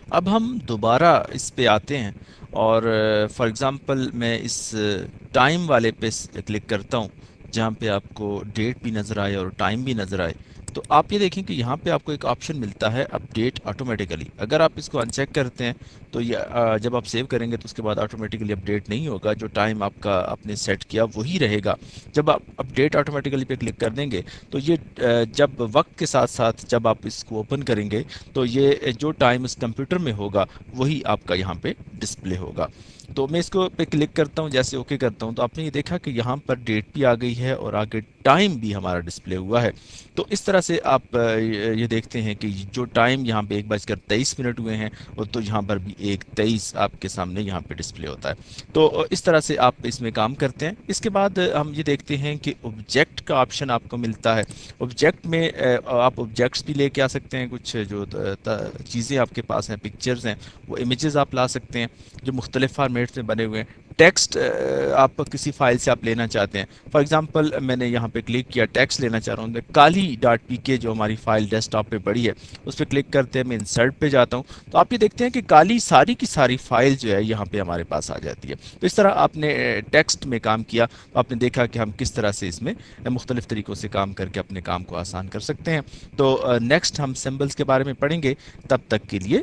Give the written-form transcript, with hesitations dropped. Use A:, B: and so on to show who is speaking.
A: اب ہم دوبارہ اس پہ آتے ہیں اور فار ایگزامپل میں اس ٹائم والے پہ کلک کرتا ہوں، جہاں پہ آپ کو ڈیٹ بھی نظر آئے اور ٹائم بھی نظر آئے. تو آپ یہ دیکھیں کہ یہاں پہ آپ کو ایک آپشن ملتا ہے اپڈیٹ آٹومیٹیکلی. اگر آپ اس کو ان چیک کرتے ہیں تو یہ جب آپ سیو کریں گے تو اس کے بعد آٹومیٹیکلی اپڈیٹ نہیں ہوگا. جو ٹائم آپ کا آپ نے سیٹ کیا وہی رہے گا. جب آپ اپڈیٹ آٹومیٹیکلی پہ کلک کر دیں گے تو یہ جب وقت کے ساتھ ساتھ جب آپ اس کو اوپن کریں گے تو یہ جو ٹائم اس کمپیوٹر میں ہوگا وہی آپ کا یہاں پہ ڈسپلے ہوگا. تو میں اس کو پہ کلک کرتا ہوں، جیسے اوکے کرتا ہوں تو آپ نے یہ دیکھا کہ یہاں پر ڈیٹ بھی آ گئی ہے اور آگے ٹائم بھی ہمارا ڈسپلے ہوا ہے. تو اس طرح سے آپ یہ دیکھتے ہیں کہ جو ٹائم یہاں پہ 1:23 ہوئے ہیں اور تو یہاں پر بھی 1:23 آپ کے سامنے یہاں پہ ڈسپلے ہوتا ہے. تو اس طرح سے آپ اس میں کام کرتے ہیں. اس کے بعد ہم یہ دیکھتے ہیں کہ آبجیکٹ کا آپشن آپ کو ملتا ہے. آبجیکٹ میں آپ آبجیکٹس بھی لے کے آ سکتے ہیں، کچھ جو چیزیں آپ کے پاس ہیں، پکچرز ہیں، وہ امیجز آپ لا سکتے ہیں جو مختلف فارمیٹس میں بنے ہوئے ہیں. ٹیکسٹ آپ کسی فائل سے آپ لینا چاہتے ہیں. فار ایگزامپل میں نے یہاں پہ کلک کیا، ٹیکسٹ لینا چاہ رہا ہوں. کالی ڈاٹ پی کے جو ہماری فائل ڈیسک ٹاپ پہ پڑی ہے اس پہ کلک کرتے ہیں، میں انسرٹ پہ جاتا ہوں تو آپ یہ دیکھتے ہیں کہ کالی ساری کی ساری فائل جو ہے یہاں پہ ہمارے پاس آ جاتی ہے. تو اس طرح آپ نے ٹیکسٹ میں کام کیا تو آپ نے دیکھا کہ ہم کس طرح سے اس میں مختلف طریقوں سے کام کر کے اپنے کام کو آسان کر سکتے ہیں. تو نیکسٹ ہم سمبلس کے بارے میں پڑھیں گے. تب تک کے لیے